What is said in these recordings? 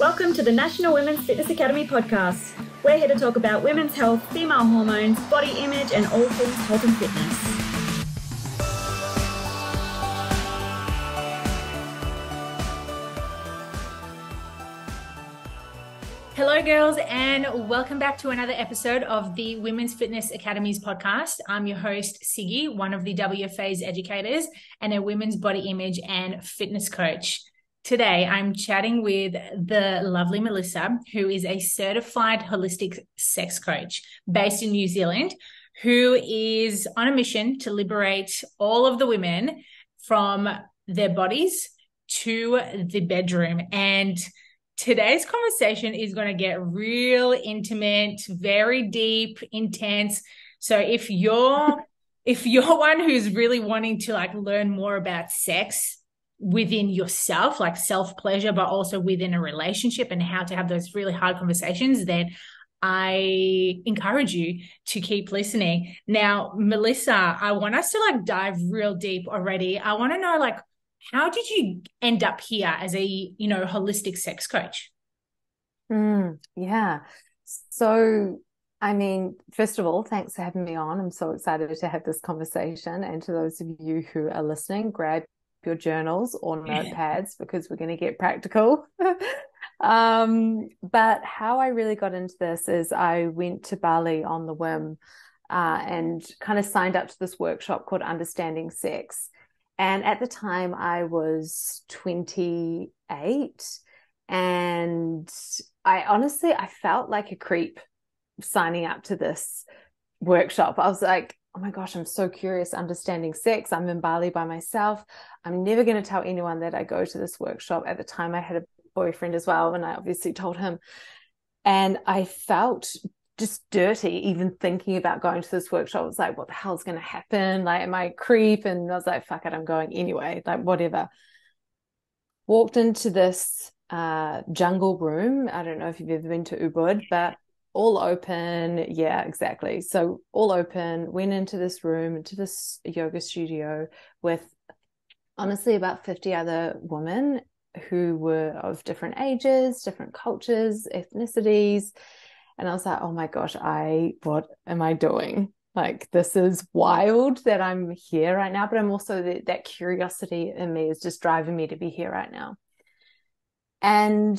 Welcome to the National Women's Fitness Academy podcast. We're here to talk about women's health, female hormones, body image, and all things health and fitness. Hello, girls, and welcome back to another episode of the Women's Fitness Academy's podcast. I'm your host, Siggy, one of the WFA's educators and a women's body image and fitness coach. Today, I'm chatting with the lovely Melissa, who is a certified holistic sex coach based in New Zealand, who is on a mission to liberate all of the women from their bodies to the bedroom. And today's conversation is going to get real intimate, very deep, intense. So if you're one who's really wanting to learn more about sex within yourself, like self-pleasure, but also within a relationship and how to have those really hard conversations, then I encourage you to keep listening. Now, Melissa, I want us to dive real deep already. I want to know how did you end up here as a, holistic sex coach? Yeah. So, first of all, thanks for having me on. I'm so excited to have this conversation. And to those of you who are listening, grab your journals or notepads because we're going to get practical. But how I really got into this is I went to Bali on the whim and kind of signed up to this workshop called Understanding Sex. And at the time I was 28 and I felt like a creep signing up to this workshop. I was like, oh my gosh, I'm so curious, understanding sex. I'm in Bali by myself. I'm never going to tell anyone that I go to this workshop. At the time I had a boyfriend as well, and I obviously told him. And I felt just dirty even thinking about going to this workshop. I was like, what the hell's going to happen? Am I a creep? And I was like, fuck it, I'm going anyway, whatever. Walked into this jungle room. I don't know if you've ever been to Ubud, but all open. Yeah, exactly. So all open, went into this room, into this yoga studio with honestly about 50 other women who were of different ages, different cultures, ethnicities. And I was like, oh my gosh, what am I doing? This is wild that I'm here right now, but I'm also that curiosity in me is just driving me to be here right now. And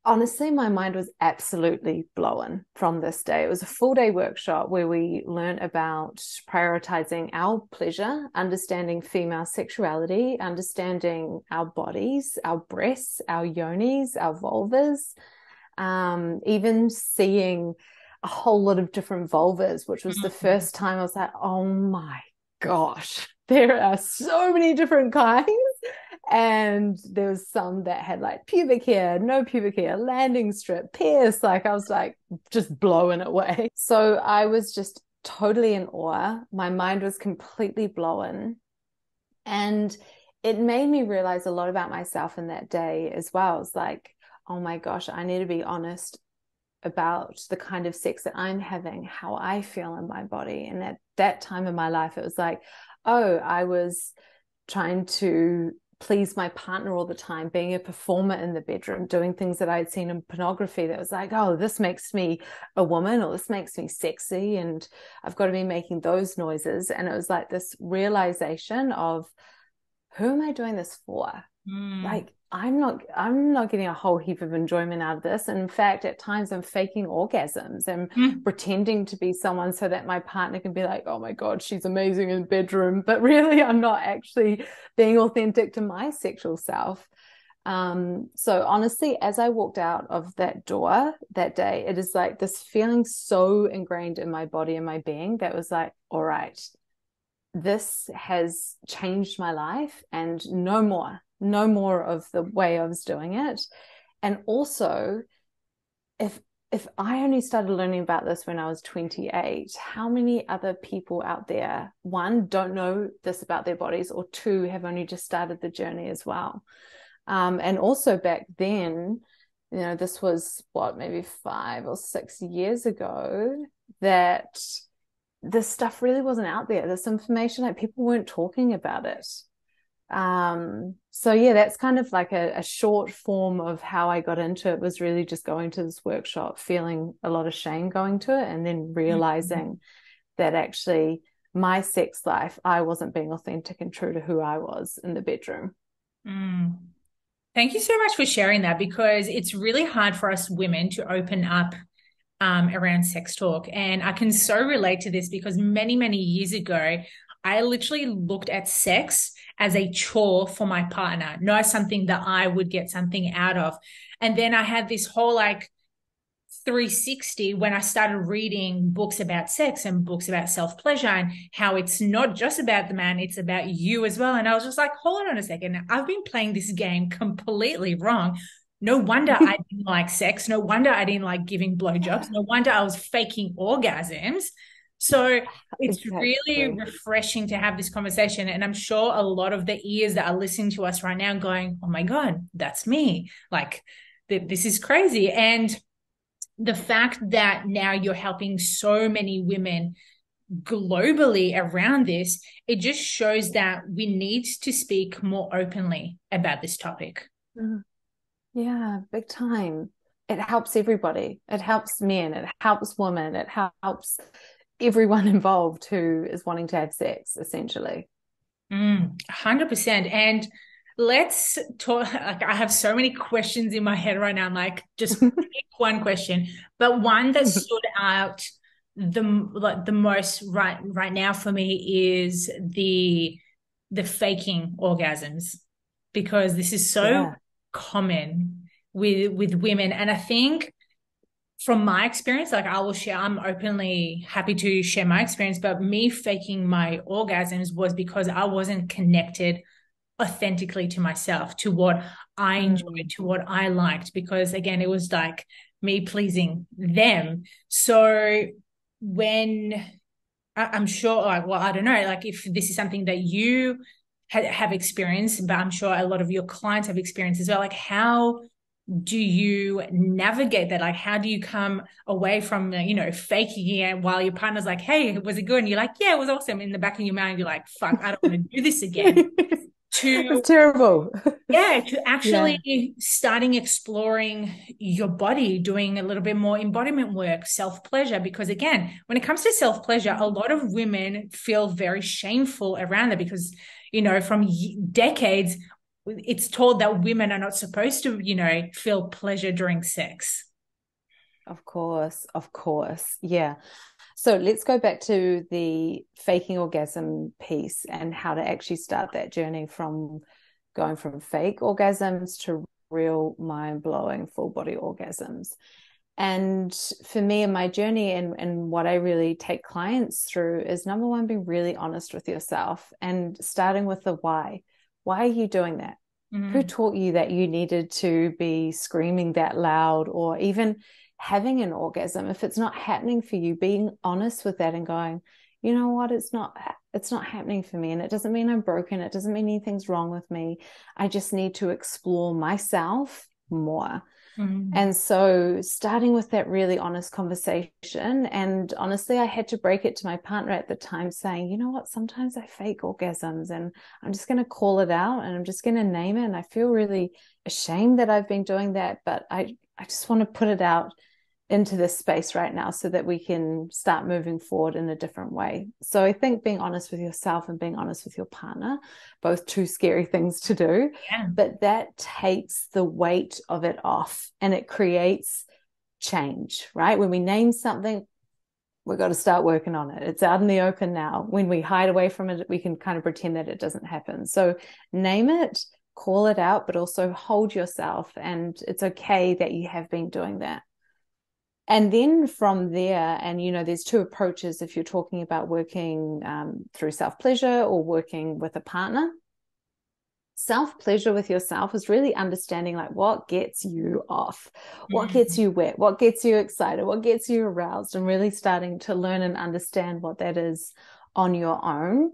honestly, my mind was absolutely blown from this day. It was a full day workshop where we learned about prioritizing our pleasure, understanding female sexuality, understanding our bodies, our breasts, our yonis, our vulvas, even seeing a whole lot of different vulvas, which was the first time I was like, oh my gosh, there are so many different kinds. And there was some that had pubic hair, no pubic hair, landing strip, pierce. I was just blown away. So I was just totally in awe. My mind was completely blown. And it made me realize a lot about myself in that day as well. I was like, oh my gosh, I need to be honest about the kind of sex that I'm having, how I feel in my body. And at that time in my life, it was like, oh, I was trying to please my partner all the time, being a performer in the bedroom, doing things that I had seen in pornography that was like, oh, this makes me a woman, or this makes me sexy, and I've got to be making those noises. And it was like this realization of, who am I doing this for? I'm not getting a whole heap of enjoyment out of this. And in fact, at times I'm faking orgasms and pretending to be someone so that my partner can be like, oh my God, she's amazing in the bedroom. But really, I'm not actually being authentic to my sexual self. So honestly, as I walked out of that door that day, it is like this feeling so ingrained in my body and my being that was like, all right, this has changed my life, and no more of the way I was doing it. And also, if I only started learning about this when I was 28, how many other people out there, one, don't know this about their bodies, or two, have only just started the journey as well. And also back then, this was maybe 5 or 6 years ago, that this stuff really wasn't out there. This information, people weren't talking about it. So yeah, that's kind of like a short form of how I got into it, was really just going to this workshop, feeling a lot of shame going to it, and then realizing that actually my sex life, I wasn't being authentic and true to who I was in the bedroom. Mm. Thank you so much for sharing that, because it's really hard for us women to open up around sex talk. And I can so relate to this because many, many years ago, I literally looked at sex as a chore for my partner, not something that I would get something out of. And then I had this whole like 360 when I started reading books about sex and books about self-pleasure and how it's not just about the man, it's about you as well. And I was just like, hold on a second. I've been playing this game completely wrong. No wonder I didn't like sex. No wonder I didn't like giving blowjobs. No wonder I was faking orgasms. So it's really Exactly. refreshing to have this conversation. And I'm sure a lot of the ears that are listening to us right now going, oh my God, that's me. Like, this is crazy. And the fact that now you're helping so many women globally around this, it just shows that we need to speak more openly about this topic. Yeah, big time. It helps everybody. It helps men, it helps women, it helps everyone involved who is wanting to have sex, essentially. 100%. And let's talk. Like, I have so many questions in my head right now. I'm like, just pick one question, but one that stood out the most right now for me is the faking orgasms, because this is so Yeah. common with women. And I think from my experience, like I will share, I'm openly happy to share my experience, but me faking my orgasms was because I wasn't connected authentically to myself, to what I enjoyed, to what I liked, because again, it was like me pleasing them. So when I'm sure, like, well, I don't know, like if this is something that you have experienced, but I'm sure a lot of your clients have experienced as well, like how do you navigate that? Like, how do you come away from, faking it while your partner's like, hey, was it good? And you're like, yeah, it was awesome. In the back of your mind, you're like, fuck, I don't want to do this again. It's To, terrible. yeah, to Yeah. actually starting exploring your body, doing a little bit more embodiment work, self-pleasure. Because again, when it comes to self-pleasure, a lot of women feel very shameful around that because, from decades, it's told that women are not supposed to, feel pleasure during sex. Of course, of course. Yeah. So let's go back to the faking orgasm piece and how to actually start that journey from going from fake orgasms to real mind-blowing full body orgasms. And for me in my journey and what I really take clients through is, number one, being really honest with yourself and starting with the why. Why are you doing that? Who taught you that you needed to be screaming that loud or even having an orgasm? If it's not happening for you, being honest with that and going, you know what, it's not happening for me. And it doesn't mean I'm broken. It doesn't mean anything's wrong with me. I just need to explore myself more. And so starting with that really honest conversation, and honestly, I had to break it to my partner at the time saying, you know what, sometimes I fake orgasms and I'm just going to call it out and I'm just going to name it. And I feel really ashamed that I've been doing that, but I just want to put it out into this space right now so that we can start moving forward in a different way. So I think being honest with yourself and being honest with your partner, both two scary things to do, Yeah. but that takes the weight of it off and it creates change, right? When we name something, we've got to start working on it. It's out in the open now. When we hide away from it, we can kind of pretend that it doesn't happen. So name it, call it out, but also hold yourself. And it's okay that you have been doing that. And then from there, and there's two approaches if you're talking about working through self-pleasure or working with a partner. Self-pleasure with yourself is really understanding like what gets you off, what gets you wet, what gets you excited, what gets you aroused, and really starting to learn and understand what that is on your own.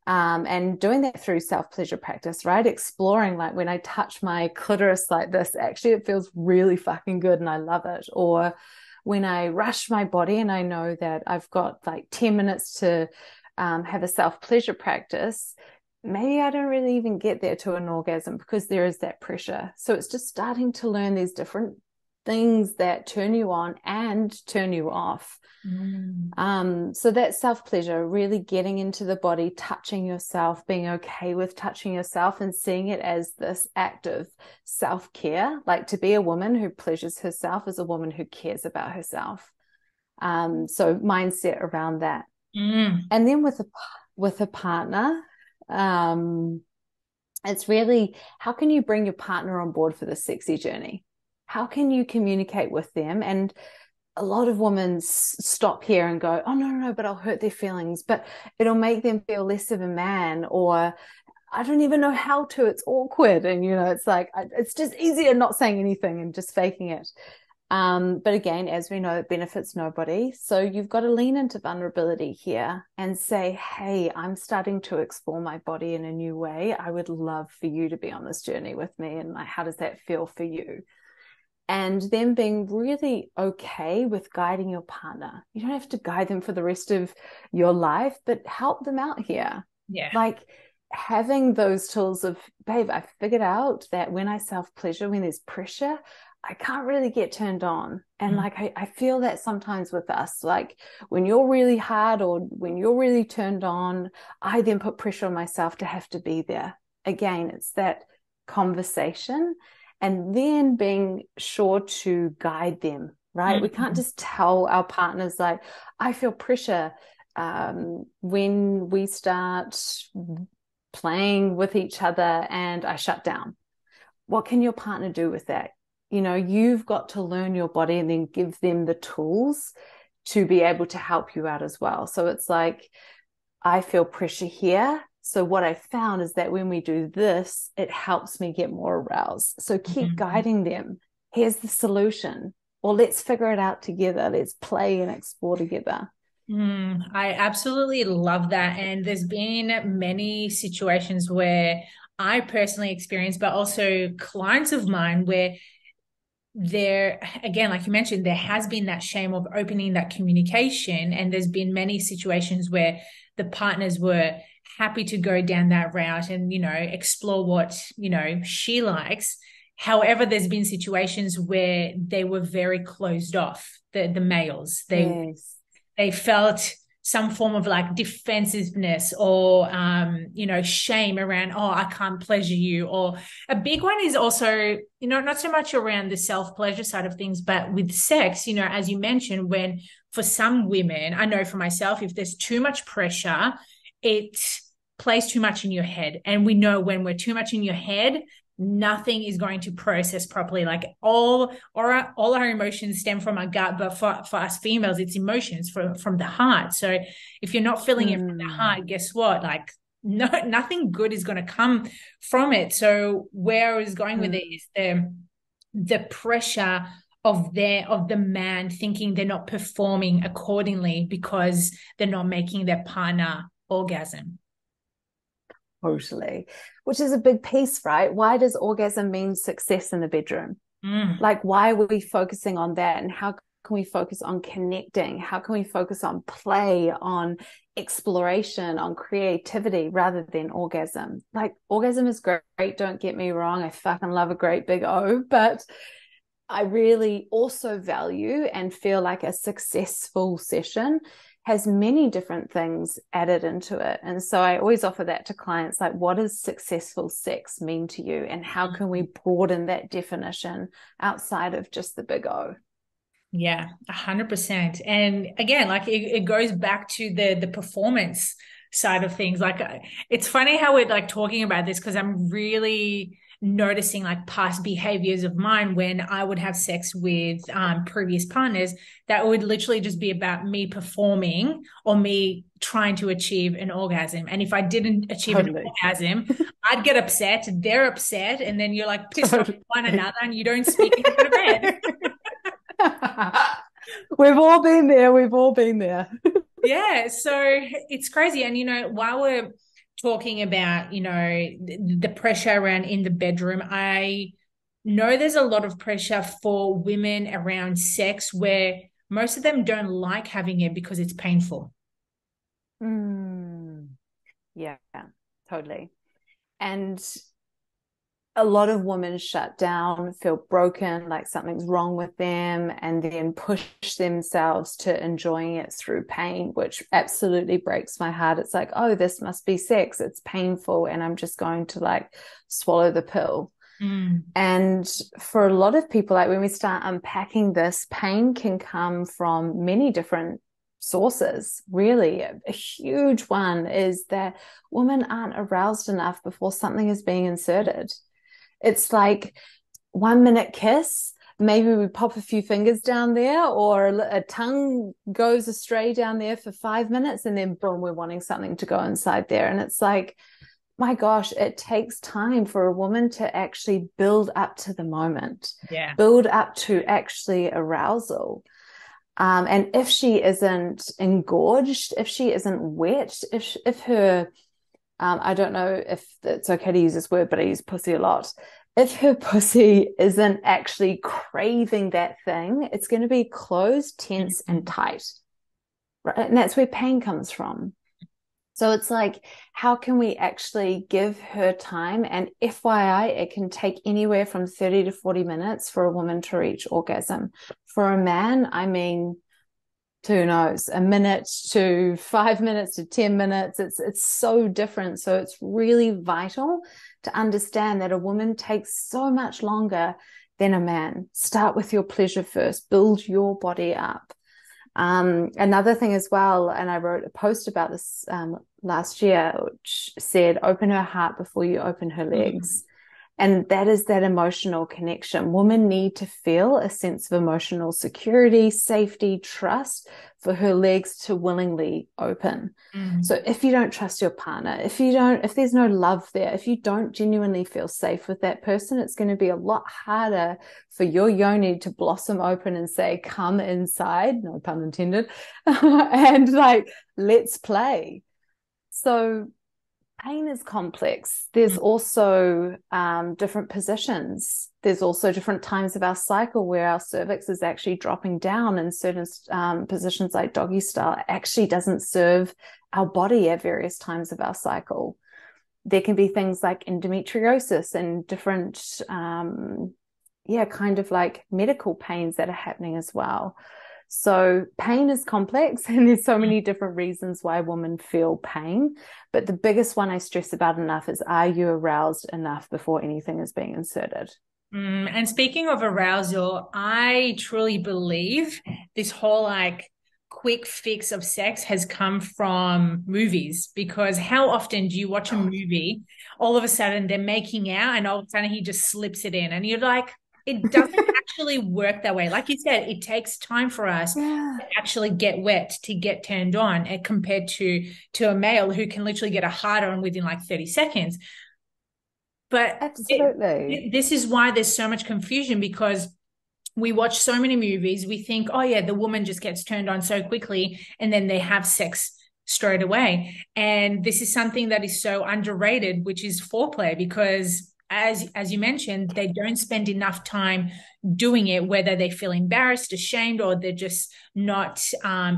And doing that through self-pleasure practice, right? Exploring, like when I touch my clitoris like this, actually it feels really fucking good and I love it. Or when I rush my body and I know that I've got like 10 minutes to have a self-pleasure practice, maybe I don't really even get there to an orgasm because there is that pressure. So it's just starting to learn these different things that turn you on and turn you off. So that self-pleasure, really getting into the body, touching yourself, being okay with touching yourself and seeing it as this act of self-care. Like, to be a woman who pleasures herself is a woman who cares about herself. So mindset around that. And then with a partner, it's really, how can you bring your partner on board for the sexy journey? How can you communicate with them? And a lot of women stop here and go, oh, no, but I'll hurt their feelings, but it'll make them feel less of a man, or I don't even know how to, it's awkward. And, it's like, it's just easier not saying anything and just faking it. But again, as we know, it benefits nobody. So you've got to lean into vulnerability here and say, hey, I'm starting to explore my body in a new way. I would love for you to be on this journey with me. And like, how does that feel for you? And then being really okay with guiding your partner. You don't have to guide them for the rest of your life, but help them out here. Yeah. Like having those tools of, babe, I figured out that when I self-pleasure, when there's pressure, I can't really get turned on. And like, I feel that sometimes with us, like when you're really hard or when you're really turned on, I then put pressure on myself to have to be there. Again, it's that conversation. And then being sure to guide them, right? We can't just tell our partners, like, I feel pressure when we start playing with each other and I shut down. What can your partner do with that? You've got to learn your body and then give them the tools to be able to help you out as well. So it's like, I feel pressure here. So what I found is that when we do this, it helps me get more aroused. So keep guiding them. Here's the solution. Or let's figure it out together. Let's play and explore together. I absolutely love that. And there's been many situations where I personally experienced, but also clients of mine where there, again, like you mentioned, there has been that shame of opening that communication. And there's been many situations where the partners were happy to go down that route and, explore what, she likes. However, there's been situations where they were very closed off, the males. They felt some form of like defensiveness or, shame around, oh, I can't pleasure you. Or a big one is also, not so much around the self-pleasure side of things, but with sex, as you mentioned, when for some women, I know for myself, if there's too much pressure, it plays too much in your head. And we know when we're too much in your head, nothing is going to process properly. Like all our emotions stem from our gut, but for us females, it's emotions from the heart. So if you're not feeling it from the heart, guess what? Like nothing good is going to come from it. So where I was going with it is the pressure of the man thinking they're not performing accordingly because they're not making their partner orgasm. Totally. Which is a big piece, right? Why does orgasm mean success in the bedroom? Like, why are we focusing on that? And how can we focus on connecting? How can we focus on play, on exploration, on creativity rather than orgasm? Like, orgasm is great. Don't get me wrong. I fucking love a great big O, but I really also value and feel like a successful session has many different things added into it. And so I always offer that to clients, like, what does successful sex mean to you? And how can we broaden that definition outside of just the big O? Yeah, 100%. And again, like it goes back to the performance side of things. Like it's funny how we're like talking about this because I'm really noticing like past behaviors of mine when I would have sex with previous partners that would literally just be about me performing or me trying to achieve an orgasm. And if I didn't achieve an orgasm, I'd get upset, they're upset, and then you're like pissed off at one another and you don't speak and you go to bed. We've all been there. Yeah, so it's crazy. And while we're talking about the pressure around in the bedroom, I know there's a lot of pressure for women around sex where most of them don't like having it because it's painful. Yeah. Totally. And a lot of women shut down, feel broken, like something's wrong with them, and then push themselves to enjoying it through pain, which absolutely breaks my heart. It's like, oh, this must be sex. It's painful, and I'm just going to like swallow the pill. And for a lot of people, like when we start unpacking this, pain can come from many different sources. Really, a huge one is that women aren't aroused enough before something is being inserted. It's like 1 minute kiss, maybe we pop a few fingers down there, or a tongue goes astray down there for 5 minutes, and then boom, we're wanting something to go inside there. And it's like, my gosh, it takes time for a woman to actually build up to the moment, build up to actually arousal. And if she isn't engorged, if she isn't wet, if her, I don't know if it's okay to use this word, but I use pussy a lot. If her pussy isn't actually craving that thing, it's going to be closed, tense, and tight. Right? And that's where pain comes from. So it's like, how can we actually give her time? And FYI, it can take anywhere from 30 to 40 minutes for a woman to reach orgasm. For a man, I mean, who knows, a minute to 5 minutes to 10 minutes. It's so different. So it's really vital to understand that a woman takes so much longer than a man. Start with your pleasure first. Build your body up. Another thing as well, and I wrote a post about this last year, which said, open her heart before you open her legs. And that is that emotional connection. Women need to feel a sense of emotional security, safety, trust for her legs to willingly open. So if you don't trust your partner, if there's no love there, if you don't genuinely feel safe with that person, it's going to be a lot harder for your yoni to blossom open and say, come inside, no pun intended, and like, let's play. So pain is complex. There's also different positions. There's also different times of our cycle where our cervix is actually dropping down, and certain positions like doggy style actually doesn't serve our body at various times of our cycle. There can be things like endometriosis and different, kind of like medical pains that are happening as well. So pain is complex, and there's so many different reasons why women feel pain. But the biggest one I stress about enough is, are you aroused enough before anything is being inserted? And speaking of arousal, I truly believe this whole like quick fix of sex has come from movies, because how often do you watch a movie, all of a sudden they're making out and all of a sudden he just slips it in, and you're like, it doesn't actually work that way. Like you said, it takes time for us to actually get wet, to get turned on, and compared to a male who can literally get a hard on within like 30 seconds. But absolutely, this is why there's so much confusion, because we watch so many movies. We think, oh yeah, the woman just gets turned on so quickly and then they have sex straight away. And this is something that is so underrated, which is foreplay, because as you mentioned, they don't spend enough time doing it, whether they feel embarrassed, ashamed, or they're just not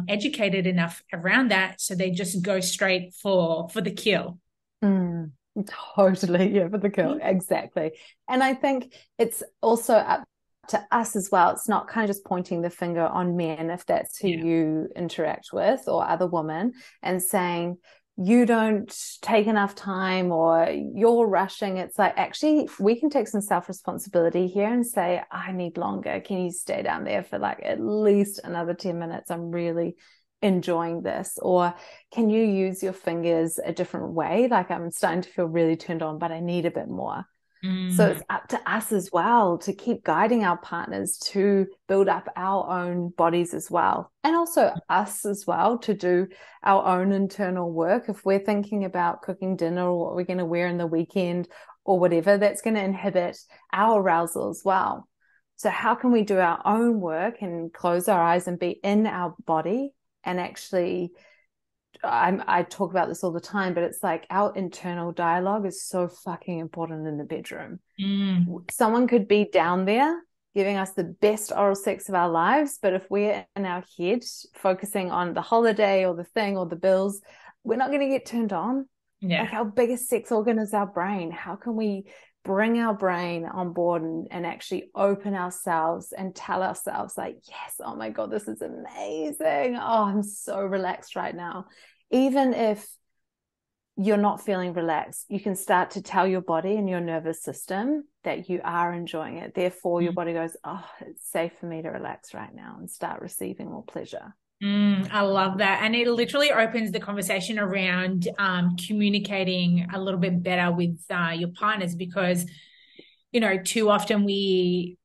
educated enough around that. So they just go straight for the kill. Totally, yeah, for the kill, exactly. And I think it's also up to us as well. It's not kind of just pointing the finger on men, if that's who you interact with, or other women, and saying, you don't take enough time or you're rushing. It's like, actually, we can take some self-responsibility here and say, I need longer. Can you stay down there for like at least another 10 minutes? I'm really enjoying this. Or can you use your fingers a different way? Like, I'm starting to feel really turned on, but I need a bit more. So it's up to us as well to keep guiding our partners to build up our own bodies as well. And also us as well to do our own internal work. If we're thinking about cooking dinner or what we're going to wear in the weekend or whatever, that's going to inhibit our arousal as well. So how can we do our own work and close our eyes and be in our body and actually, I talk about this all the time, but it's like our internal dialogue is so fucking important in the bedroom. Someone could be down there giving us the best oral sex of our lives, but if we're in our head focusing on the holiday or the thing or the bills, we're not going to get turned on. Yeah. Like our biggest sex organ is our brain. How can we bring our brain on board and actually open ourselves and tell ourselves like, yes, oh my God, this is amazing. Oh, I'm so relaxed right now. Even if you're not feeling relaxed, you can start to tell your body and your nervous system that you are enjoying it. Therefore, your body goes, oh, it's safe for me to relax right now and start receiving more pleasure. I love that. And it literally opens the conversation around communicating a little bit better with your partners, because, you know, too often we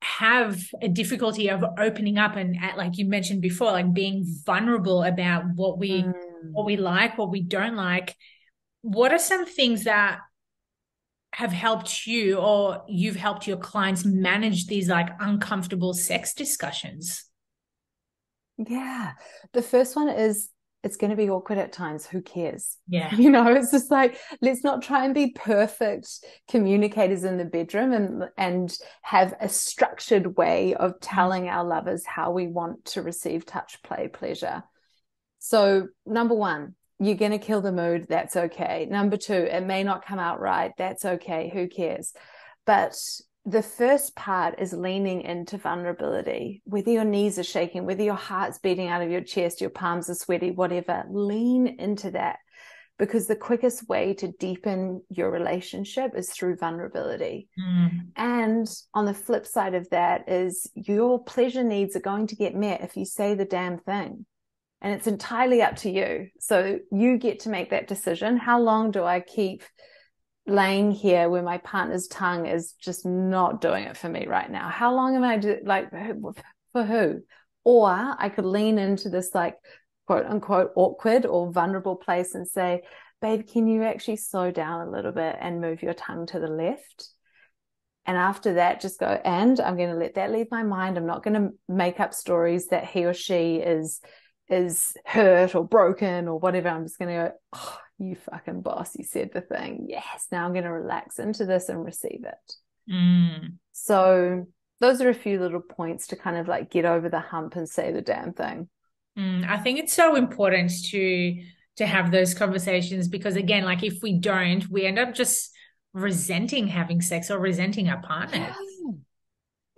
have a difficulty of opening up and like you mentioned before, like being vulnerable about what we like, what we don't like. What are some things that have helped you or you've helped your clients manage these like uncomfortable sex discussions? Yeah. The first one is it's going to be awkward at times. Who cares? Yeah. You know, it's just like, let's not try and be perfect communicators in the bedroom and have a structured way of telling our lovers how we want to receive touch, play, pleasure. So number one, you're going to kill the mood. That's okay. Number two, it may not come out right. That's okay. Who cares? But the first part is leaning into vulnerability. Whether your knees are shaking, whether your heart's beating out of your chest, your palms are sweaty, whatever, lean into that, because the quickest way to deepen your relationship is through vulnerability. And on the flip side of that is your pleasure needs are going to get met if you say the damn thing. And it's entirely up to you. So you get to make that decision. How long do I keep laying here where my partner's tongue is just not doing it for me right now? How long am I like, for who? Or I could lean into this like quote unquote awkward or vulnerable place and say, babe, can you actually slow down a little bit and move your tongue to the left? And after that, just go, and I'm going to let that leave my mind. I'm not going to make up stories that he or she is hurt or broken or whatever. I'm just going to go, oh, you fucking boss, you said the thing. Yes, now I'm going to relax into this and receive it. So those are a few little points to kind of like get over the hump and say the damn thing. I think it's so important to have those conversations, because again, like if we don't, we end up just resenting having sex or resenting our partner. Yeah.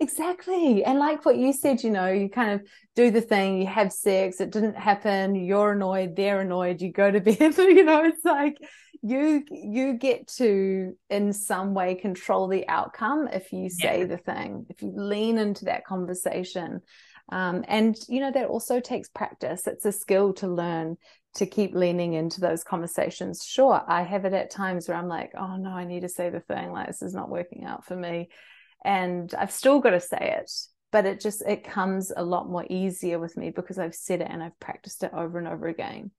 Exactly. And like what you said, you know, you kind of do the thing, you have sex, it didn't happen, you're annoyed, they're annoyed, you go to bed, you know, it's like you get to in some way control the outcome if you say the thing, if you lean into that conversation. And, you know, that also takes practice. It's a skill to learn to keep leaning into those conversations. Sure, I have it at times where I'm like, oh no, I need to say the thing, like this is not working out for me. And I've still got to say it, but it comes a lot more easier with me because I've said it and I've practiced it over and over again.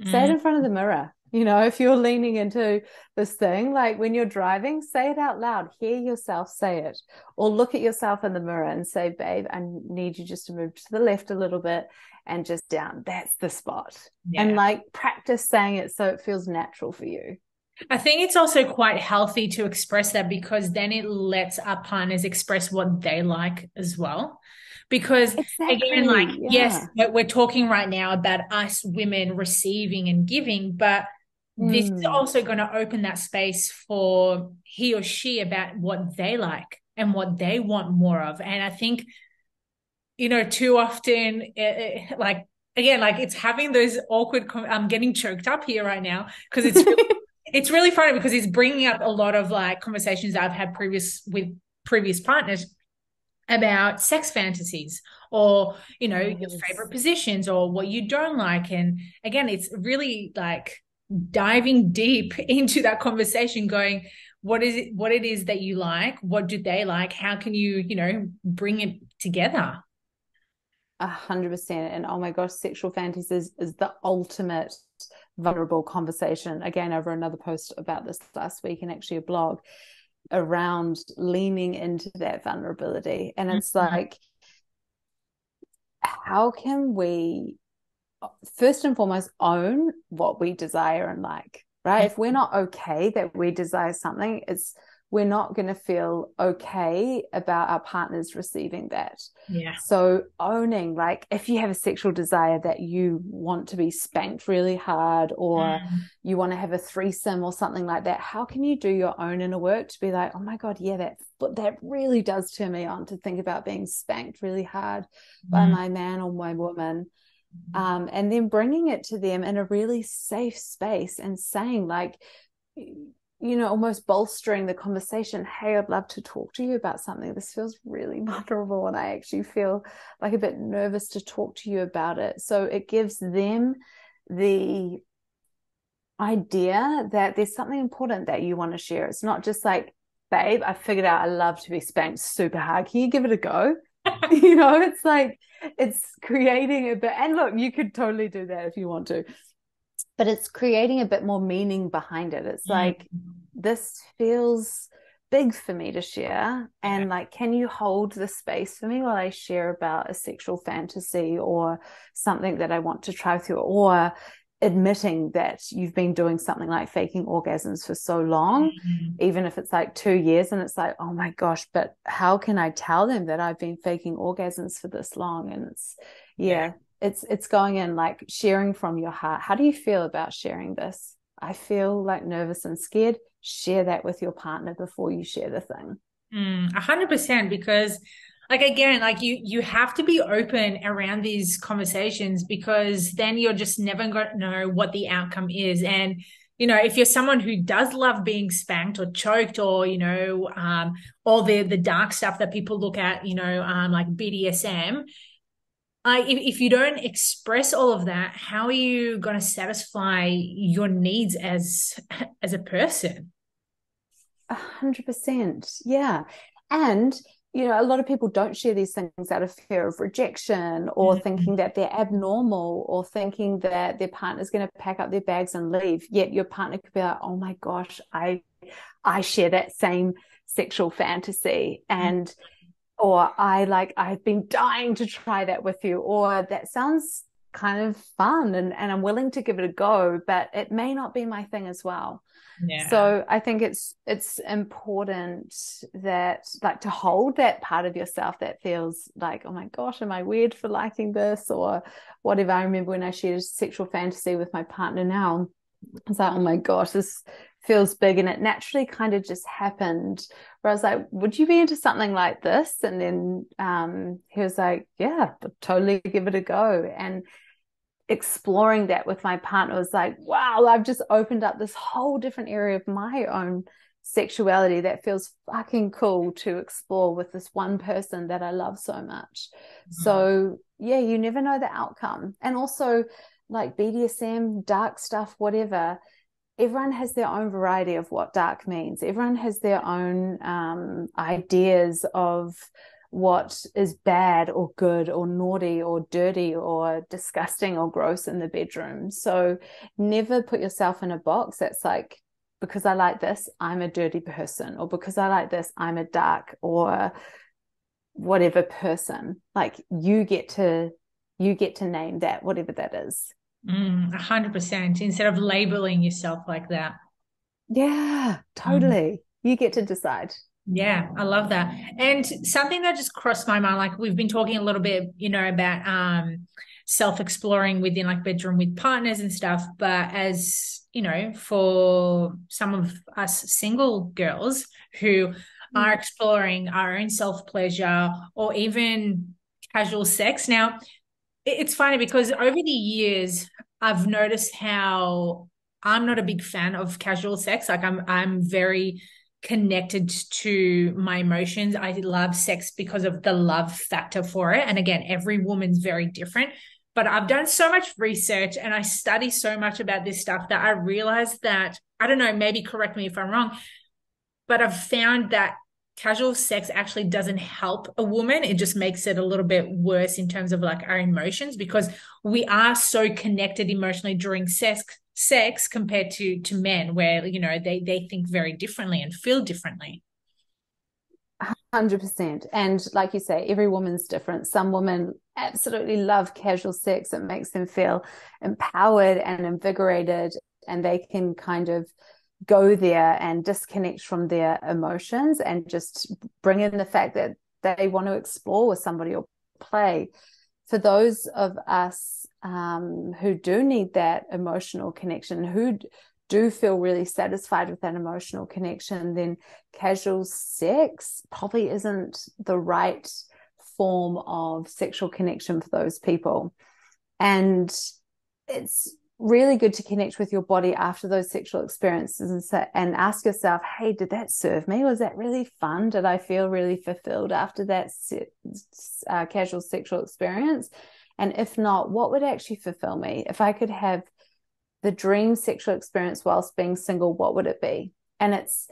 Say it in front of the mirror. You know, if you're leaning into this thing, like when you're driving, say it out loud, hear yourself say it, or look at yourself in the mirror and say, babe, I need you just to move to the left a little bit and just down. That's the spot. And like practice saying it so it feels natural for you. I think it's also quite healthy to express that, because then it lets our partners express what they like as well. Because again, like, yes, we're talking right now about us women receiving and giving, but this is also going to open that space for he or she about what they like and what they want more of. And I think, you know, too often, like, again, like it's having those awkward, I'm getting choked up here right now because it's really, it's really funny because it's bringing up a lot of like conversations that I've had with previous partners about sex fantasies, or, you know, your favorite positions or what you don't like. And again, it's really like diving deep into that conversation, going, what it is that you like? What do they like? How can you, you know, bring it together? 100%. And oh my gosh, sexual fantasies is the ultimate vulnerable conversation. Again, over another post about this last week and actually a blog around leaning into that vulnerability. And it's like, how can we first and foremost own what we desire and like, right? If we're not okay that we desire something, it's we're not going to feel okay about our partners receiving that. Yeah. So owning, like, if you have a sexual desire that you want to be spanked really hard, or you want to have a threesome or something like that, how can you do your own inner work to be like, oh my God, yeah, that really does turn me on to think about being spanked really hard by my man or my woman. And then bringing it to them in a really safe space and saying, like, almost bolstering the conversation. Hey, I'd love to talk to you about something. This feels really vulnerable, and I actually feel like a bit nervous to talk to you about it. So it gives them the idea that there's something important that you want to share. It's not just like, babe, I figured out I love to be spanked super hard. Can you give it a go? It's like, it's creating a bit, and look, you could totally do that if you want to, but it's creating a bit more meaning behind it. It's like, this feels big for me to share, and like, can you hold the space for me while I share about a sexual fantasy or something that I want to try through, or admitting that you've been doing something like faking orgasms for so long, even if it's like 2 years, and it's like, oh my gosh, but how can I tell them that I've been faking orgasms for this long? And it's going in, like, sharing from your heart. How do you feel about sharing this? I feel like nervous and scared. Share that with your partner before you share the thing. 100%, because, like, again, like, you have to be open around these conversations, because then you're just never going to know what the outcome is. And, if you're someone who does love being spanked or choked, or, all the dark stuff that people look at, like BDSM, if you don't express all of that, how are you going to satisfy your needs as a person? 100%. Yeah. And, a lot of people don't share these things out of fear of rejection, or thinking that they're abnormal, or thinking that their partner's going to pack up their bags and leave. Yet your partner could be like, oh my gosh, I share that same sexual fantasy, and or I've been dying to try that with you, or that sounds kind of fun, and I'm willing to give it a go, but it may not be my thing as well. Yeah. So I think it's important that, like, to hold that part of yourself that feels like, oh my gosh, am I weird for liking this, or whatever. I remember when I shared a sexual fantasy with my partner now, I was like, oh my gosh, this feels big. And it naturally kind of just happened, where I was like, would you be into something like this? And then he was like, yeah, totally, give it a go. And exploring that with my partner was like, wow, I've just opened up this whole different area of my own sexuality that feels fucking cool to explore with this one person that I love so much. So yeah, you never know the outcome. And also, like, BDSM, dark stuff, whatever, everyone has their own variety of what dark means. Everyone has their own ideas of what is bad or good or naughty or dirty or disgusting or gross in the bedroom. So never put yourself in a box that's like, because I like this, I'm a dirty person, or because I like this, I'm a dark or whatever person. Like, you get to name that, whatever that is. 100%, instead of labeling yourself like that. Yeah, totally. You get to decide. Yeah, I love that. And something that just crossed my mind, like, we've been talking a little bit, about self-exploring within, like, bedroom with partners and stuff. But as, for some of us single girls who are exploring our own self-pleasure, or even casual sex. Now, it's funny, because over the years, I've noticed how I'm not a big fan of casual sex. Like, I'm very connected to my emotions. I love sex because of the love factor for it. And again, every woman's very different. But I've done so much research and I study so much about this stuff that I realized that, I don't know, maybe correct me if I'm wrong, but I've found that casual sex actually doesn't help a woman. It just makes it a little bit worse in terms of, like, our emotions, because we are so connected emotionally during sex compared to men, where, they think very differently and feel differently. 100%. And like you say, every woman's different. Some women absolutely love casual sex. It makes them feel empowered and invigorated, and they can kind of go there and disconnect from their emotions and just bring in the fact that they want to explore with somebody or play. For those of us who do need that emotional connection, who do feel really satisfied with that emotional connection, then casual sex probably isn't the right form of sexual connection for those people. And it's really good to connect with your body after those sexual experiences and ask yourself, hey, did that serve me? Was that really fun? Did I feel really fulfilled after that casual sexual experience? And if not, what would actually fulfill me? If I could have the dream sexual experience whilst being single, what would it be? And it's,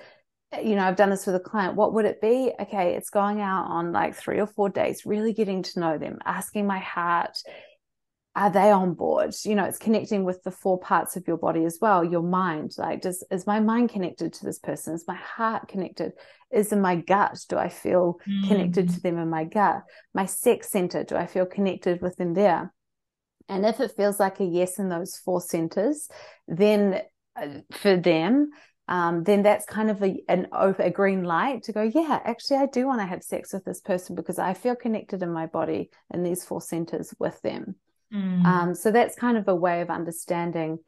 I've done this with a client. What would it be? Okay, it's going out on like 3 or 4 dates, really getting to know them, asking my heart, are they on board? It's connecting with the 4 parts of your body as well. Your mind, like, is my mind connected to this person? Is my heart connected? Is in my gut? Do I feel connected to them in my gut? My sex center, do I feel connected with them there? And if it feels like a yes in those 4 centers, then for them, then that's kind of a green light to go, yeah, actually, I do want to have sex with this person because I feel connected in my body in these 4 centers with them. So that's kind of a way of understanding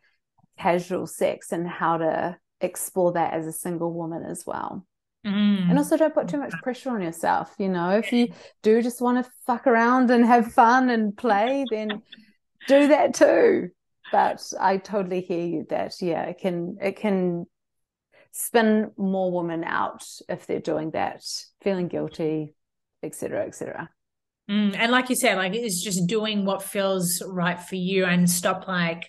casual sex and how to explore that as a single woman as well. And also don't put too much pressure on yourself. If you do just want to fuck around and have fun and play, then do that too. But I totally hear you that, yeah, it can spin more women out if they're doing that, feeling guilty, etc., etc. And like you said, like, it's just doing what feels right for you and stop like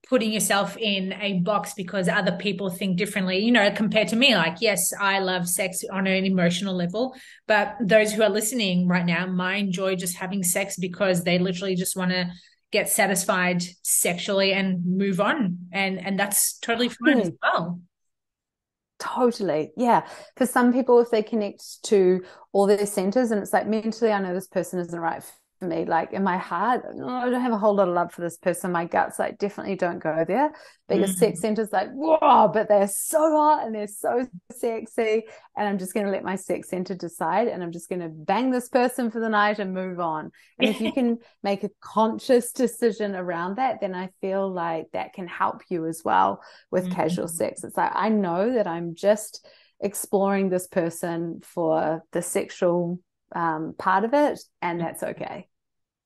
putting yourself in a box because other people think differently, compared to me. Like, yes, I love sex on an emotional level, but those who are listening right now might enjoy just having sex because they literally just want to get satisfied sexually and move on. And that's totally fine as well. Totally. Yeah. For some people, if they connect to all their centers and it's like mentally, I know this person isn't right for me. Like in my heart, I don't have a whole lot of love for this person. My gut's like, definitely don't go there. But your sex center's like, whoa, but they're so hot and they're so sexy. And I'm just going to let my sex center decide. And I'm just going to bang this person for the night and move on. And if you can make a conscious decision around that, then I feel like that can help you as well with casual sex. It's like, I know that I'm just exploring this person for the sexual part of it, and that's okay.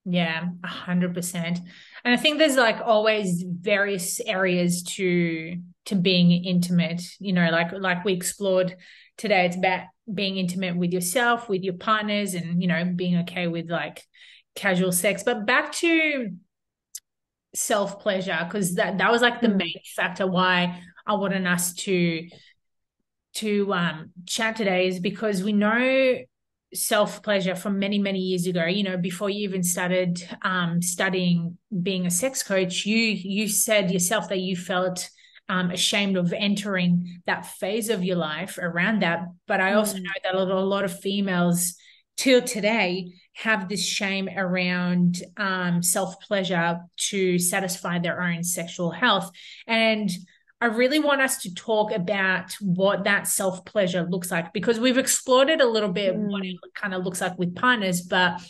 Yeah, 100%. And I think there's like always various areas to being intimate, like we explored today. It's about being intimate with yourself, with your partners, and being okay with like casual sex. But back to self-pleasure, because that was like the main factor why I wanted us to chat today, is because we know self-pleasure from many, many years ago, before you even started studying being a sex coach, you said yourself that you felt ashamed of entering that phase of your life around that. But I also know that a lot of females till today have this shame around self-pleasure to satisfy their own sexual health. And I really want us to talk about what that self-pleasure looks like, because we've explored it a little bit, what it kind of looks like with partners, but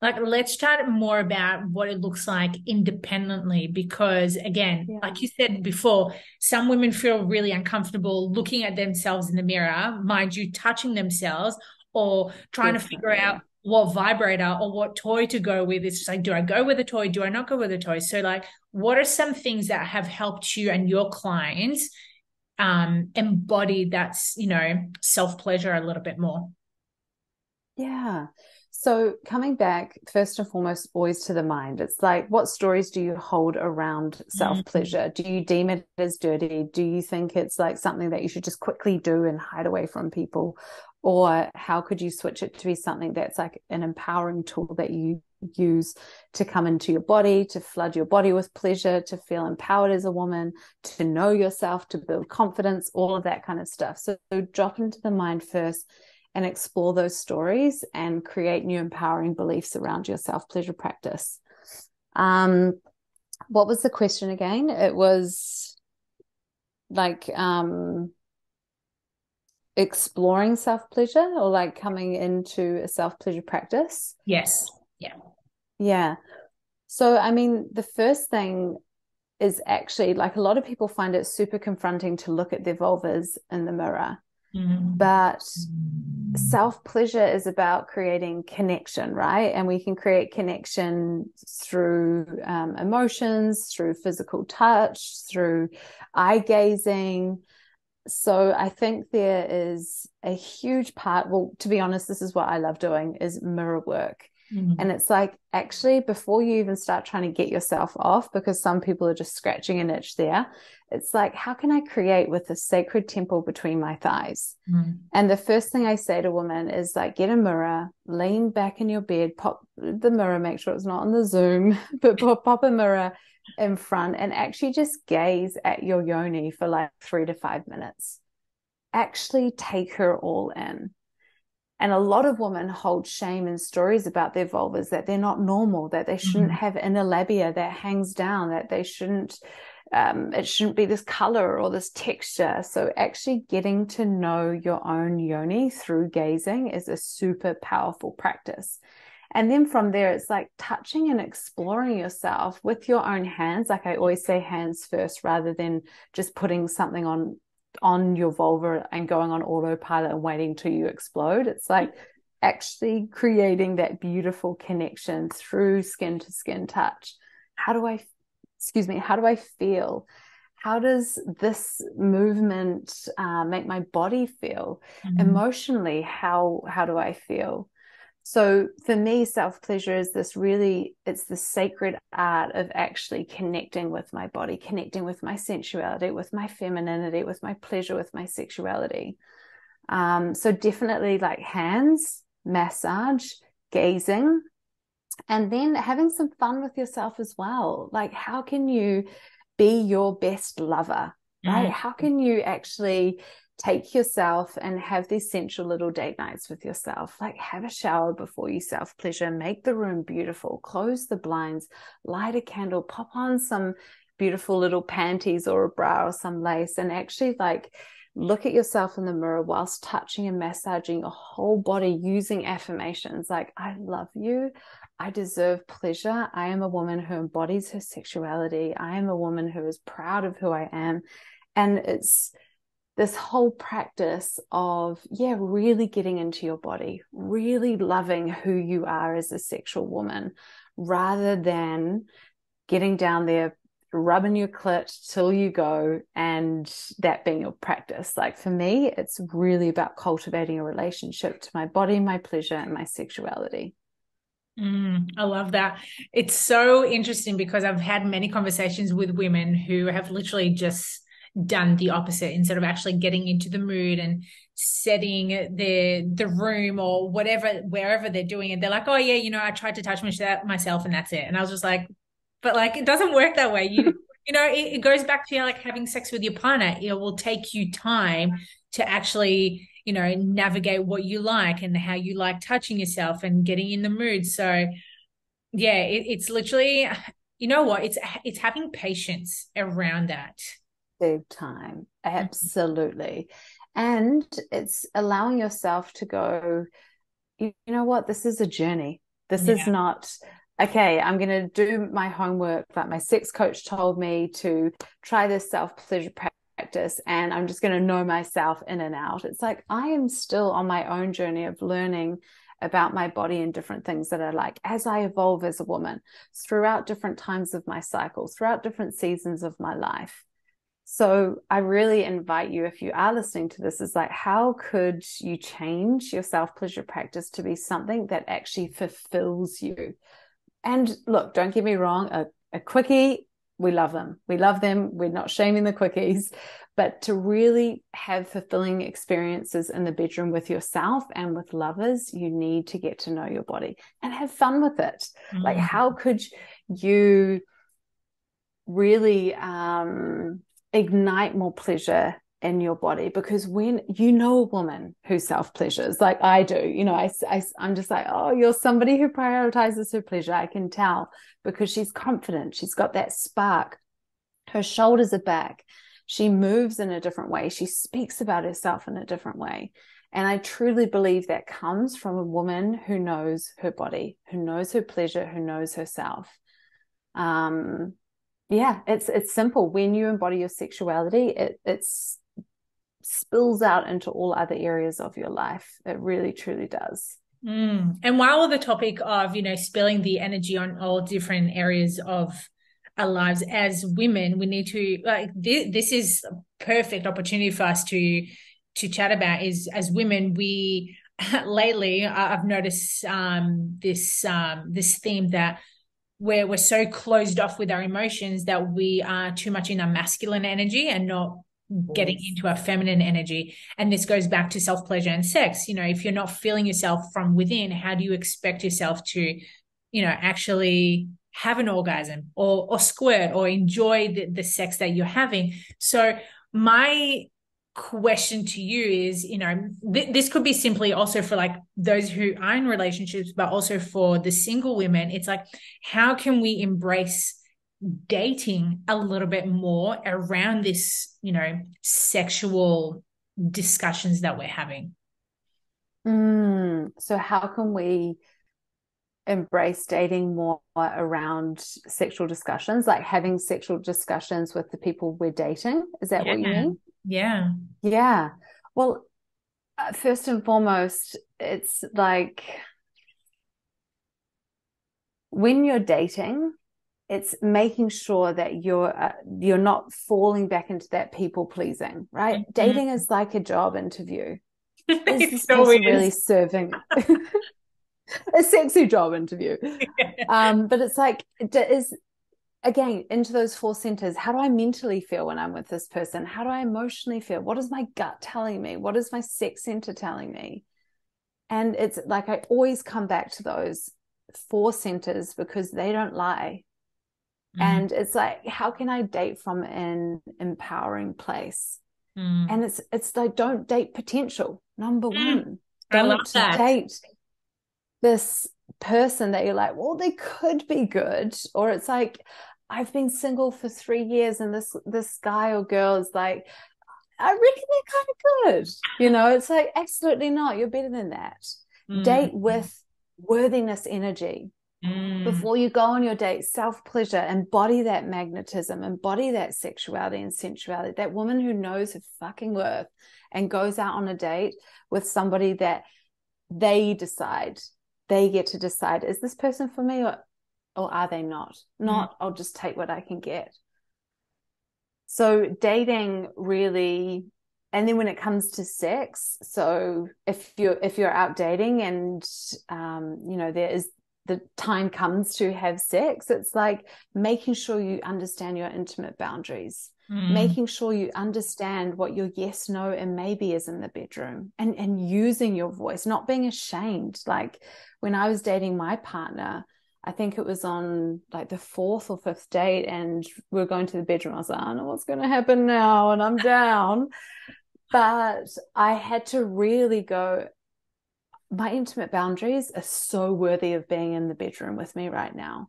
like, let's chat more about what it looks like independently, because again, like you said before, some women feel really uncomfortable looking at themselves in the mirror, mind you, touching themselves or trying to figure out what vibrator or what toy to go with. It's just like, do I go with a toy? Do I not go with a toy? So like, what are some things that have helped you and your clients embody that, self-pleasure a little bit more? Yeah. So coming back, first and foremost, always to the mind. It's like, what stories do you hold around self-pleasure? Do you deem it as dirty? Do you think it's like something that you should just quickly do and hide away from people? Or how could you switch it to be something that's like an empowering tool that you use to come into your body, to flood your body with pleasure, to feel empowered as a woman, to know yourself, to build confidence, all of that kind of stuff. So drop into the mind first and explore those stories and create new empowering beliefs around your self-pleasure practice. What was the question again? It was... like exploring self-pleasure or like coming into a self-pleasure practice? Yes. Yeah. Yeah. So, I mean, the first thing is actually like a lot of people find it super confronting to look at their vulvas in the mirror. But self-pleasure is about creating connection, right? And we can create connection through emotions, through physical touch, through eye gazing. So I think there is a huge part, well, to be honest, this is what I love doing, is mirror work. And it's like, actually, before you even start trying to get yourself off, because some people are just scratching an itch there, it's like, how can I create with the sacred temple between my thighs? And the first thing I say to women is like, get a mirror, lean back in your bed, pop the mirror, make sure it's not on the Zoom, but pop a mirror in front and actually just gaze at your yoni for like 3 to 5 minutes. Actually take her all in. And a lot of women hold shame and stories about their vulvas, that they're not normal, that they shouldn't have inner labia that hangs down, that they shouldn't, it shouldn't be this color or this texture. So actually getting to know your own yoni through gazing is a super powerful practice. And then from there, it's like touching and exploring yourself with your own hands. Like I always say, hands first, rather than just putting something on your vulva and going on autopilot and waiting till you explode. It's like actually creating that beautiful connection through skin to skin touch. How do I feel? How does this movement make my body feel? Emotionally, how do I feel? So for me, self-pleasure is it's the sacred art of actually connecting with my body, connecting with my sensuality, with my femininity, with my pleasure, with my sexuality. So definitely like hands, massage, gazing, and then having some fun with yourself as well. Like, how can you be your best lover, right? How can you actually take yourself and have these sensual little date nights with yourself? Like, have a shower before you self-pleasure, make the room beautiful, close the blinds, light a candle, pop on some beautiful little panties or a bra or some lace, and actually like look at yourself in the mirror whilst touching and massaging your whole body, using affirmations like, I love you, I deserve pleasure, I am a woman who embodies her sexuality, I am a woman who is proud of who I am. And it's this whole practice of, really getting into your body, really loving who you are as a sexual woman, rather than getting down there, rubbing your clit till you go, and that being your practice. Like for me, it's really about cultivating a relationship to my body, my pleasure, and my sexuality. I love that. It's so interesting because I've had many conversations with women who have literally just done the opposite. Instead of actually getting into the mood and setting the room or wherever they're doing it, they're like, oh yeah, I tried to touch myself and that's it. And I was just like, but like, it doesn't work that way. It goes back to like having sex with your partner. It will take you time to actually, navigate what you like and how you like touching yourself and getting in the mood. So yeah, it's literally, you know what? It's having patience around that. Big time. Absolutely. And it's allowing yourself to go, you know what? This is a journey. This is not, okay, I'm going to do my homework. Like my sex coach told me to try this self-pleasure practice, and I'm just going to know myself in and out. It's like, I am still on my own journey of learning about my body and different things that I like as I evolve as a woman throughout different times of my cycle, throughout different seasons of my life. So I really invite you, if you are listening to this, is like, how could you change your self-pleasure practice to be something that actually fulfills you? And look, don't get me wrong, a quickie, we love them. We love them. We're not shaming the quickies, but to really have fulfilling experiences in the bedroom with yourself and with lovers, you need to get to know your body and have fun with it. Like, how could you really ignite more pleasure in your body? Because when you know a woman who self-pleasures like I do, I'm just like, oh, you're somebody who prioritizes her pleasure. I can tell, because she's confident. She's got that spark. Her shoulders are back. She moves in a different way. She speaks about herself in a different way. And I truly believe that comes from a woman who knows her body, who knows her pleasure, who knows herself. Yeah, it's simple. When you embody your sexuality, it spills out into all other areas of your life. It really, truly does. And while the topic of, spilling the energy on all different areas of our lives as women, we need to, like, this is a perfect opportunity for us to chat about is, as women, we lately I've noticed this theme that where we're so closed off with our emotions that we are too much in our masculine energy and not getting into our feminine energy. And this goes back to self-pleasure and sex. If you're not feeling yourself from within, how do you expect yourself to, actually have an orgasm or squirt or enjoy the sex that you're having? So my question to you is, this could be simply also for like those who are in relationships, but also for the single women. It's like, how can we embrace dating a little bit more around this, sexual discussions that we're having? So how can we embrace dating more around sexual discussions, like having sexual discussions with the people we're dating? Is that what you mean? Yeah. Well, first and foremost, it's like when you're dating, it's making sure that you're not falling back into that people pleasing, right? Mm-hmm. Dating is like a job interview. Is this person really serving a sexy job interview? Yeah. But it's like, again, into those 4 centers. How do I mentally feel when I'm with this person? How do I emotionally feel? What is my gut telling me? What is my sex center telling me? And it's like, I always come back to those 4 centers because they don't lie. Mm. And it's like, how can I date from an empowering place? Mm. And it's like, don't date potential. Number one, don't date this person that you're like, well, they could be good. Or it's like, I've been single for 3 years and this guy or girl is like, I reckon they're kind of good. It's like, absolutely not. You're better than that. Date with worthiness energy. Before you go on your date, self-pleasure, embody that magnetism, embody that sexuality and sensuality, that woman who knows her fucking worth and goes out on a date with somebody that they get to decide, is this person for me or are they not? Not, I'll just take what I can get. So dating really, and then when it comes to sex, so if you're out dating and the time comes to have sex, it's like making sure you understand your intimate boundaries, making sure you understand what your yes, no, and maybe is in the bedroom, and using your voice, not being ashamed. Like when I was dating my partner, I think it was on like the 4th or 5th date, and we were going to the bedroom. I was like, I don't know what's going to happen now, and I'm down. But I had to really go, my intimate boundaries are so worthy of being in the bedroom with me right now.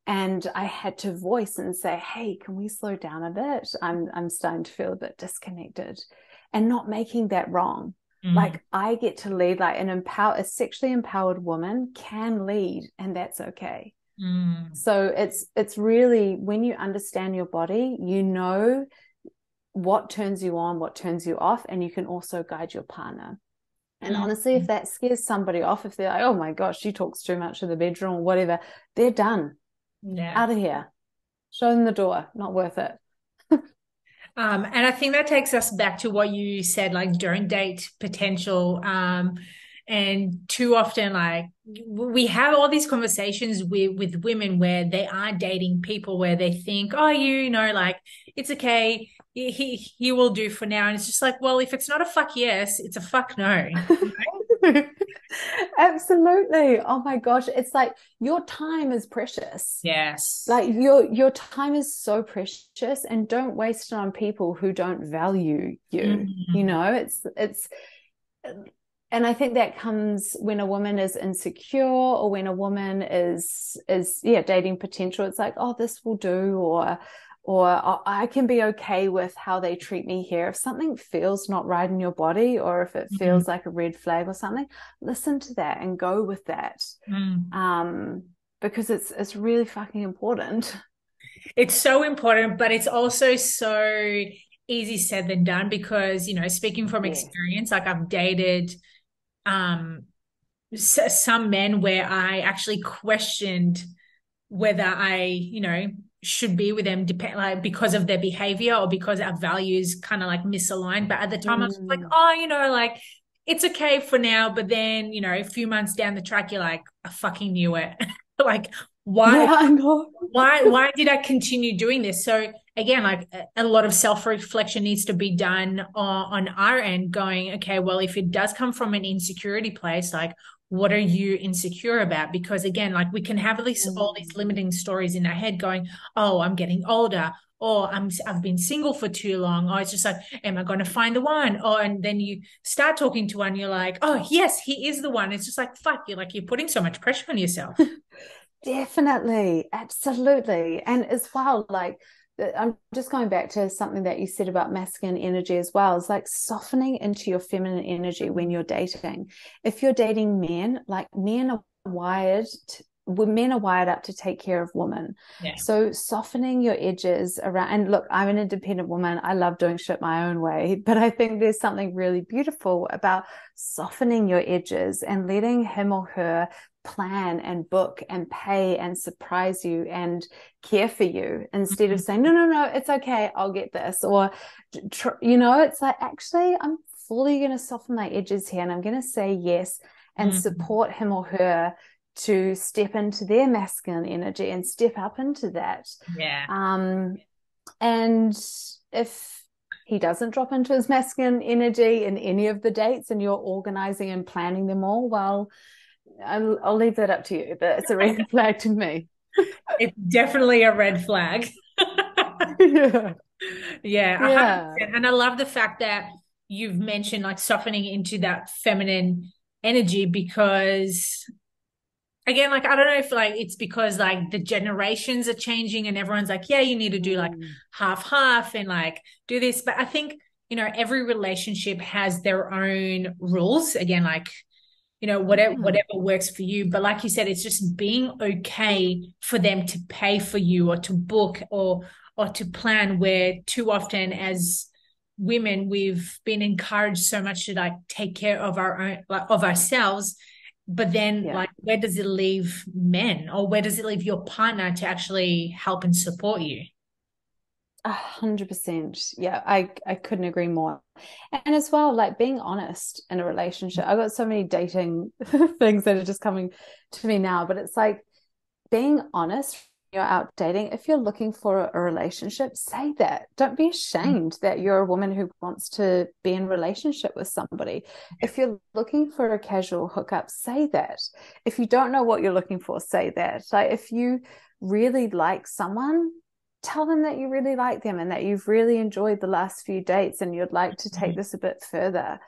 And I had to voice and say, hey, can we slow down a bit? I'm starting to feel a bit disconnected, and not making that wrong. Like I get to lead, like a sexually empowered woman can lead, and that's okay. So it's really, when you understand your body, what turns you on, what turns you off, and you can also guide your partner. And honestly, if that scares somebody off, if they're like, oh my gosh, she talks too much in the bedroom or whatever, they're done. Yeah. Out of here. Show them the door. Not worth it. And I think that takes us back to what you said, like, don't date potential. And too often, like, we have all these conversations with women where they are dating people where they think, oh, like, it's okay. He will do for now. And it's just like, well, if it's not a fuck yes, it's a fuck no. Right? Absolutely. Oh my gosh. It's like, your time is precious. Yes. Like your time is so precious, and don't waste it on people who don't value you. It's and I think that comes when a woman is insecure, or when a woman is dating potential. It's like, oh, this will do, or or I can be okay with how they treat me here. If something feels not right in your body, or if it feels like a red flag or something, listen to that and go with that. Because it's really fucking important. It's so important, but it's also so easy said than done because, speaking from experience, like I've dated some men where I actually questioned whether I should be with them like because of their behavior or because our values kind of like misaligned. But at the time I was like, oh, like it's okay for now. But then, a few months down the track, you're like, I fucking knew it. Like, why? Yeah, I know. Why did I continue doing this? So again, like a lot of self-reflection needs to be done on our end, going, okay, well, if it does come from an insecurity place, like what are you insecure about? Because again, like we can have all these limiting stories in our head going, oh, I'm getting older, or I've been single for too long, or it's just like, am I going to find the one? Or and then you start talking to one, you're like, oh yes, he is the one. It's just like, fuck, you're putting so much pressure on yourself. Definitely, absolutely. And as well, like I'm just going back to something that you said about masculine energy as well. It's like softening into your feminine energy when you're dating. If you're dating men, like men are wired up to take care of women. Yeah. So softening your edges around, and look, I'm an independent woman. I love doing shit my own way, but I think there's something really beautiful about softening your edges and letting him or her plan and book and pay and surprise you and care for you instead of saying, no, it's okay, I'll get this. Or, it's like, actually, I'm fully going to soften my edges here and I'm going to say yes and support him or her to step into their masculine energy and step up into that. Yeah. And if he doesn't drop into his masculine energy in any of the dates and you're organizing and planning them all, well, I'll leave that up to you, but it's a red flag to me. It's definitely a red flag. Yeah. 100%. And I love the fact that you've mentioned like softening into that feminine energy because again, like I don't know if like it's because like the generations are changing and everyone's like, yeah, you need to do like half and like do this. But I think, every relationship has their own rules. Again, like whatever works for you. But like you said, it's just being okay for them to pay for you or to book or to plan, where too often as women, we've been encouraged so much to like take care of our own, like of ourselves. But then like, where does it leave men, or where does it leave your partner to actually help and support you? 100%. Yeah, I couldn't agree more. And as well, like being honest in a relationship. I've got so many dating things that are just coming to me now, but it's like being honest. You're out dating. If you're looking for a relationship, say that. Don't be ashamed that you're a woman who wants to be in a relationship with somebody. If you're looking for a casual hookup, say that. If you don't know what you're looking for, say that. Like if you really like someone, tell them that you really like them and that you've really enjoyed the last few dates and you'd like to take this a bit further.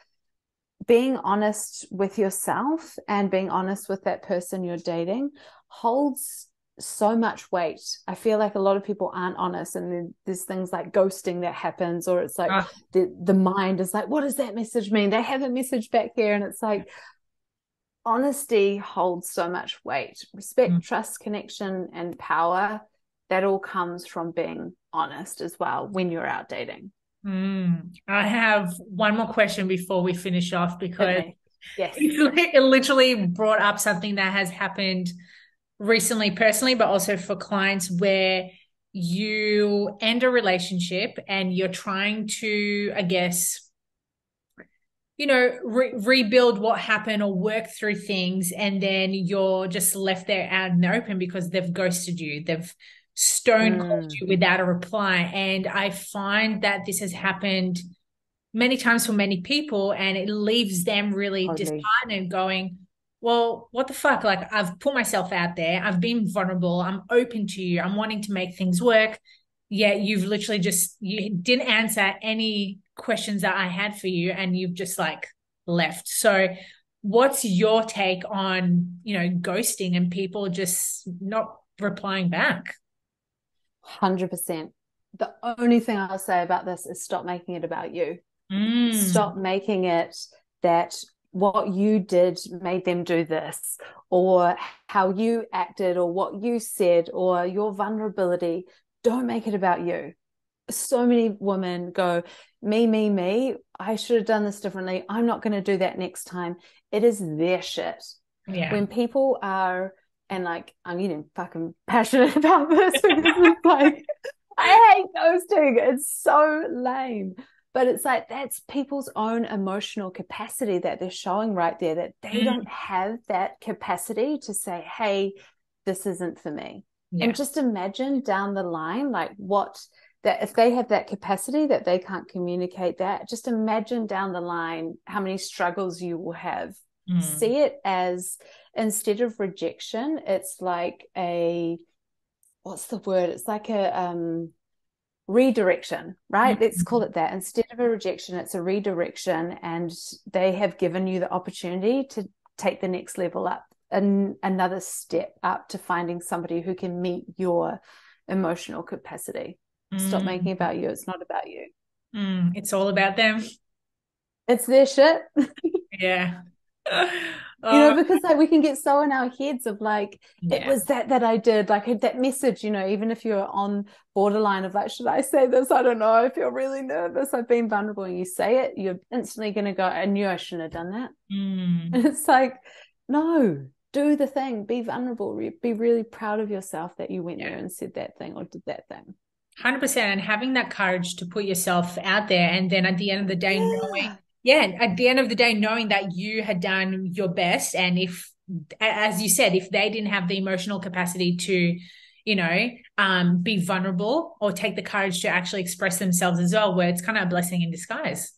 Being honest with yourself and being honest with that person you're dating holds so much weight. I feel like a lot of people aren't honest, and then there's things like ghosting that happens, or it's like the mind is like, what does that message mean? They haven't messaged back here. And it's like, honesty holds so much weight. Respect, trust, connection, and power, that all comes from being honest as well when you're out dating. I have one more question before we finish off, because it literally brought up something that has happened recently personally, but also for clients, where you end a relationship and you're trying to, I guess, rebuild what happened or work through things, and then you're just left there out in the open because they've ghosted you. They've stone cold you without a reply. And I find that this has happened many times for many people, and it leaves them really disheartened, going, well, what the fuck? Like, I've put myself out there. I've been vulnerable. I'm open to you. I'm wanting to make things work. Yet you've literally you didn't answer any questions that I had for you, and you've just like left. So what's your take on, ghosting and people just not replying back? 100%. the only thing I'll say about this is stop making it about you. Stop making it that what you did made them do this, or how you acted, or what you said, or your vulnerability. Don't make it about you. So many women go, me, I should have done this differently. I'm not going to do that next time. It is their shit. Yeah. When people are, and like, I'm getting fucking passionate about this because it's like, I hate ghosting. It's so lame. But it's like, that's people's own emotional capacity that they're showing right there, that they don't have that capacity to say, hey, this isn't for me. Yeah. And just imagine down the line, like that if they have that capacity that they can't communicate that, just imagine down the line how many struggles you will have. See it as, instead of rejection, it's like what's the word? It's like a redirection, right? Let's call it that. Instead of a rejection, it's a redirection, and they have given you the opportunity to take the next level up, and another step up to finding somebody who can meet your emotional capacity. Stop making it about you. It's not about you. It's all about them. It's their shit. Yeah. Because like we can get so in our heads of like, it was that I did, like that message, even if you're on borderline of like, should I say this? I don't know. I feel really nervous. I've been vulnerable, and you say it, you're instantly going to go, I knew I shouldn't have done that. And it's like, no, do the thing, be vulnerable, be really proud of yourself that you went there and said that thing or did that thing. 100%. And having that courage to put yourself out there. And then at the end of the day, knowing that you had done your best. And if, as you said, if they didn't have the emotional capacity to, be vulnerable or take the courage to actually express themselves as well, where it's kind of a blessing in disguise.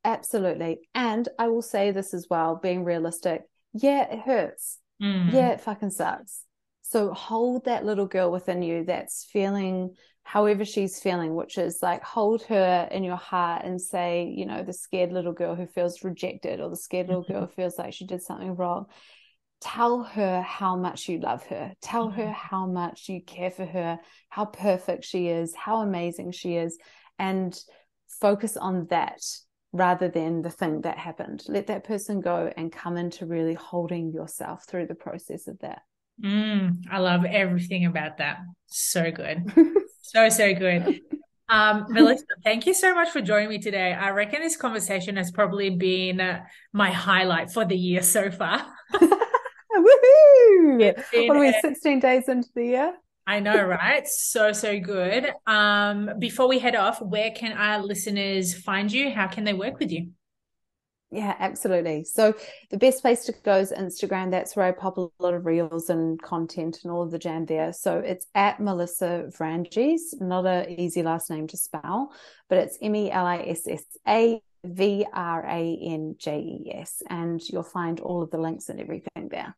Absolutely. And I will say this as well, being realistic. Yeah, it hurts. Yeah, it fucking sucks. So hold that little girl within you that's feeling however she's feeling, which is like, hold her in your heart and say, the scared little girl who feels rejected, or the scared little girl who feels like she did something wrong. Tell her how much you love her. Tell her how much you care for her, how perfect she is, how amazing she is, and focus on that rather than the thing that happened. Let that person go and come into really holding yourself through the process of that. I love everything about that. So good. so good. Melissa, thank you so much for joining me today. I reckon this conversation has probably been my highlight for the year so far. Woohoo! What are we, 16 days into the year? I know, right? So good. Before we head off, where can our listeners find you? How can they work with you? Yeah, absolutely. So the best place to go is Instagram. That's where I pop a lot of reels and content and all of the jam there. So it's at Melissa Vranjes, not an easy last name to spell, but it's MELISSAVRANJES. And you'll find all of the links and everything there.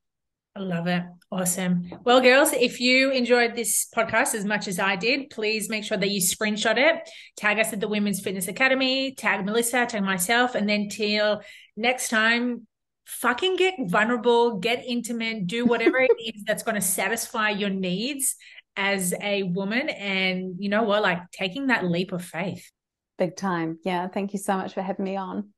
I love it. Awesome. Well, girls, if you enjoyed this podcast as much as I did, please make sure that you screenshot it, tag us at the Women's Fitness Academy, tag Melissa, tag myself, and then till next time, fucking get vulnerable, get intimate, do whatever it is that's going to satisfy your needs as a woman. And you know what, like taking that leap of faith. Big time. Yeah. Thank you so much for having me on.